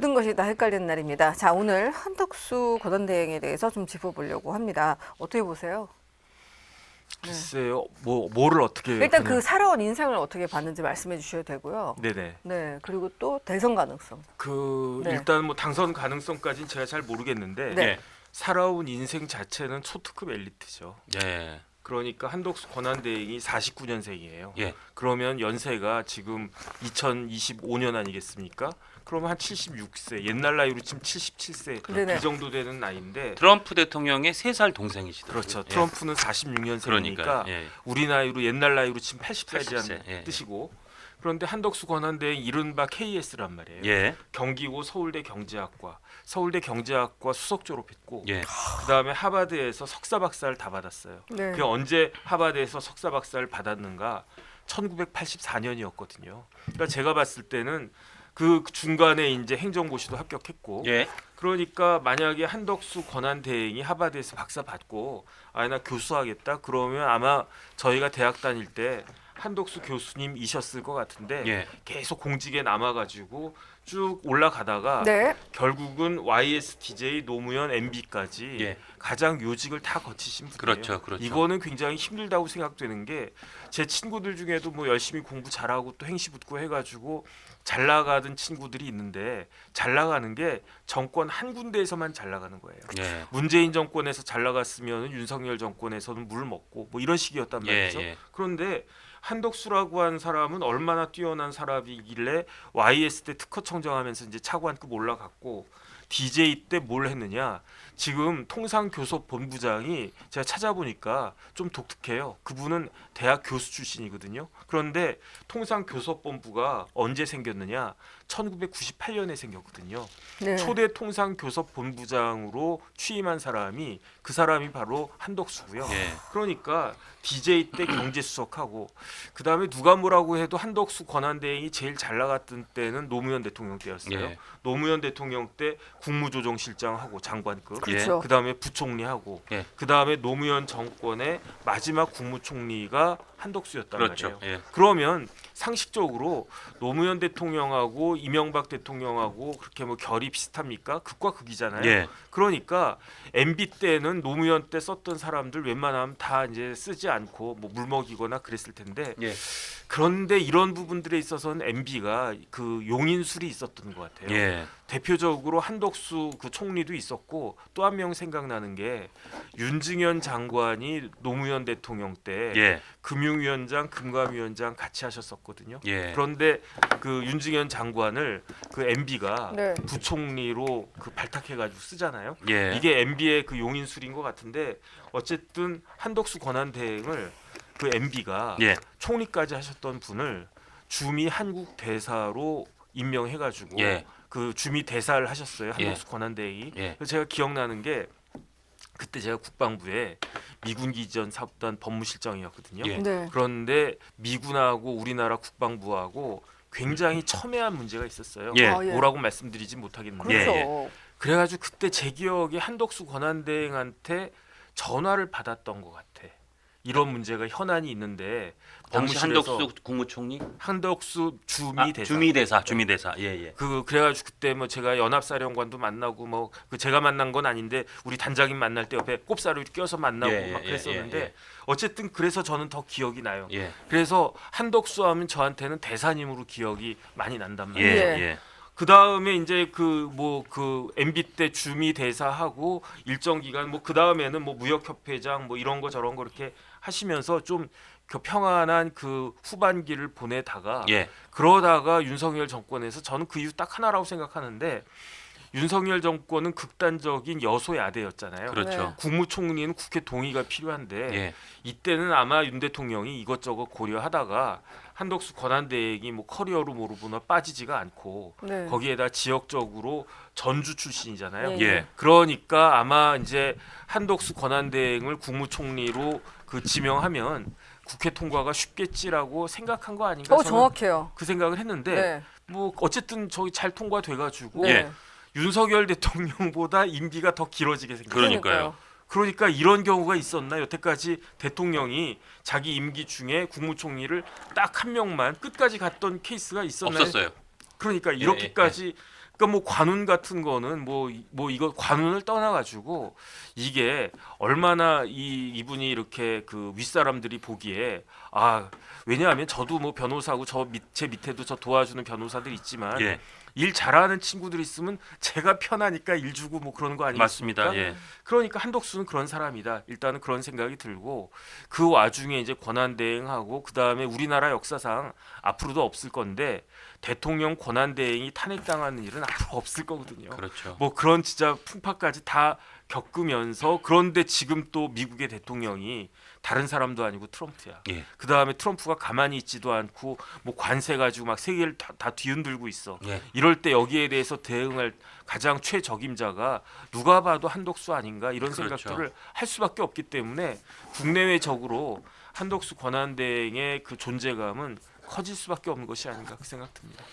모든 것이 다 헷갈리는 날입니다. 자, 오늘 한덕수 권한대행에 대해서 좀 짚어보려고 합니다. 어떻게 보세요? 글쎄요, 뭐를 어떻게 일단 그냥- 그 살아온 인생을 어떻게 봤는지 말씀해 주셔도 되고요. 네네. 네, 그리고 또 대선 가능성. 네. 일단 뭐 당선 가능성까지는 제가 잘 모르겠는데 네. 살아온 인생 자체는 초특급 엘리트죠. 예. 그러니까 한덕수 권한대행이 49년생이에요. 예. 그러면 연세가 지금 2025년 아니겠습니까? 그러면 한 76세, 옛날 나이로 치면 77세 네네. 그 정도 되는 나이인데 트럼프 대통령의 3살 동생이시더라고요. 그렇죠. 예. 트럼프는 46년생이니까 그러니까 예. 우리 나이로 옛날 나이로 치면 80세라는 80세, 예. 뜻이고 그런데 한덕수 권한대행 이른바 KS란 말이에요. 예. 경기고 서울대 경제학과 수석 졸업했고 예. 그다음에 하버드에서 석사 박사를 다 받았어요. 네. 그게 언제 하버드에서 석사 박사를 받았는가? 1984년이었거든요. 그러니까 제가 봤을 때는 그 중간에 이제 행정고시도 합격했고 예. 그러니까 만약에 한덕수 권한대행이 하버드에서 박사 받고 나 교수하겠다 그러면 아마 저희가 대학 다닐 때 한덕수 교수님이셨을 것 같은데 예. 계속 공직에 남아가지고 쭉 올라가다가 네. 결국은 YSTJ 노무현 MB까지 예. 가장 요직을 다 거치신 분이에요. 그렇죠. 그렇죠. 이거는 굉장히 힘들다고 생각되는 게 제 친구들 중에도 뭐 열심히 공부 잘하고 또 행시붙고 해가지고 잘 나가던 친구들이 있는데 잘 나가는 게 정권 한 군데에서만 잘 나가는 거예요. 예. 문재인 정권에서 잘 나갔으면 윤석열 정권에서는 물 먹고 뭐 이런 식이었단 예. 말이죠. 예. 그런데 한덕수라고 한 사람은 얼마나 뛰어난 사람이길래 YS 때 특허청정하면서 이제 차관급 올라갔고 DJ 때 뭘 했느냐? 지금 통상교섭본부장이 제가 찾아보니까 좀 독특해요. 그분은 대학 교수 출신이거든요. 그런데 통상교섭본부가 언제 생겼느냐? 1998년에 생겼거든요. 네. 초대 통상교섭본부장으로 취임한 사람이 그 사람이 바로 한덕수고요. 예. 그러니까 DJ 때 경제수석하고 그 다음에 누가 뭐라고 해도 한덕수 권한대행이 제일 잘 나갔던 때는 노무현 대통령 때였어요. 예. 노무현 대통령 때 국무조정실장하고 장관급, 그렇죠. 그 다음에 부총리하고, 예. 그 다음에 노무현 정권의 마지막 국무총리가 한덕수였단 그렇죠. 말이에요. 예. 그러면 상식적으로 노무현 대통령하고 이명박 대통령하고 그렇게 뭐 결이 비슷합니까? 극과 극이잖아요. 예. 그러니까 MB 때는 노무현 때 썼던 사람들 웬만하면 다 이제 쓰지 않고 뭐 물먹이거나 그랬을 텐데 예. 그런데 이런 부분들에 있어서는 MB가 그 용인술이 있었던 것 같아요. 예. 대표적으로 한덕수 그 총리도 있었고 또 한 명 생각나는 게 윤증현 장관이 노무현 대통령 때 예. 금융위원장, 금감위원장 같이 하셨었거든요. 예. 그런데 그 윤증현 장관을 그 MB가 네. 부총리로 그 발탁해가지고 쓰잖아요. 예. 이게 MB의 그 용인술인 것 같은데 어쨌든 한덕수 권한대행을 그 MB가 예. 총리까지 하셨던 분을 주미 한국 대사로 임명해가지고 예. 그 주미 대사를 하셨어요. 한덕수 권한대행이. 예. 그래서 제가 기억나는 게 그때 제가 국방부에 미군 기지전 사업단 법무실장이었거든요. 예. 네. 그런데 미군하고 우리나라 국방부하고 굉장히 첨예한 문제가 있었어요. 예. 아, 예. 뭐라고 말씀드리지 못하겠는데 그렇죠. 예, 그래가지고 그때 제 기억에 한덕수 권한대행한테 전화를 받았던 것 같아. 이런 문제가 현안이 있는데 당시 법무실에서 한덕수 국무총리 한덕수 주미 대사. 주미대사. 예. 예. 그래가지고 그때 뭐 제가 연합사령관도 만나고 뭐 그 제가 만난 건 아닌데 우리 단장님 만날 때 옆에 꼽사를 껴서 만나고 예, 막 예, 그랬었는데 예, 예. 어쨌든 그래서 저는 더 기억이 나요. 예. 그래서 한덕수 하면 저한테는 대사님으로 기억이 많이 난단 예. 말이에요. 예. 예. 그 다음에 이제 그 MB 때 주미 대사하고 일정 기간 뭐 그 다음에는 뭐 무역협회장 뭐 이런 거 저런 거 이렇게 하시면서 좀 그 평안한 그 후반기를 보내다가 예. 그러다가 윤석열 정권에서 저는 그 이유 딱 하나라고 생각하는데 윤석열 정권은 극단적인 여소야대였잖아요. 그렇죠. 네. 국무총리는 국회 동의가 필요한데 예. 이때는 아마 윤 대통령이 이것저것 고려하다가 한덕수 권한대행이 뭐 커리어로 모르거나 빠지지가 않고 네. 거기에다 지역적으로 전주 출신이잖아요. 예. 예. 그러니까 아마 이제 한덕수 권한대행을 국무총리로 그 지명하면 국회 통과가 쉽겠지라고 생각한 거 아닌가? 저는 정확해요. 그 생각을 했는데 네. 뭐 어쨌든 저기 잘 통과돼가지고 네. 예. 윤석열 대통령보다 임기가 더 길어지게 생겼어요. 그러니까요. 그러니까 이런 경우가 있었나? 여태까지 대통령이 자기 임기 중에 국무총리를 딱 한 명만 끝까지 갔던 케이스가 있었나요? 없었어요. 그러니까 이렇게까지 그러니까 뭐 관훈 같은 거는 뭐 이거 관훈을 떠나가지고 이게 얼마나 이분이 이렇게 그 윗사람들이 보기에 왜냐하면 저도 뭐 변호사고 제 밑에도 저 도와주는 변호사들 있지만 예. 일 잘하는 친구들 있으면 제가 편하니까 일 주고 뭐 그러는 거 아니겠습니까? 맞습니다. 예. 그러니까 한덕수는 그런 사람이다. 일단은 그런 생각이 들고 그 와중에 이제 권한 대행하고 그 다음에 우리나라 역사상 앞으로도 없을 건데 대통령 권한 대행이 탄핵당하는 일은 앞으로 없을 거거든요. 그렇죠. 뭐 그런 진짜 풍파까지 다 겪으면서 그런데 지금 또 미국의 대통령이 다른 사람도 아니고 트럼프야. 예. 그 다음에 트럼프가 가만히 있지도 않고 뭐 관세 가지고 막 세계를 다 뒤흔들고 있어. 예. 이럴 때 여기에 대해서 대응할 가장 최적임자가 누가 봐도 한덕수 아닌가 이런 그렇죠. 생각들을 할 수밖에 없기 때문에 국내외적으로 한덕수 권한대행의 그 존재감은 커질 수밖에 없는 것이 아닌가 그 생각 듭니다.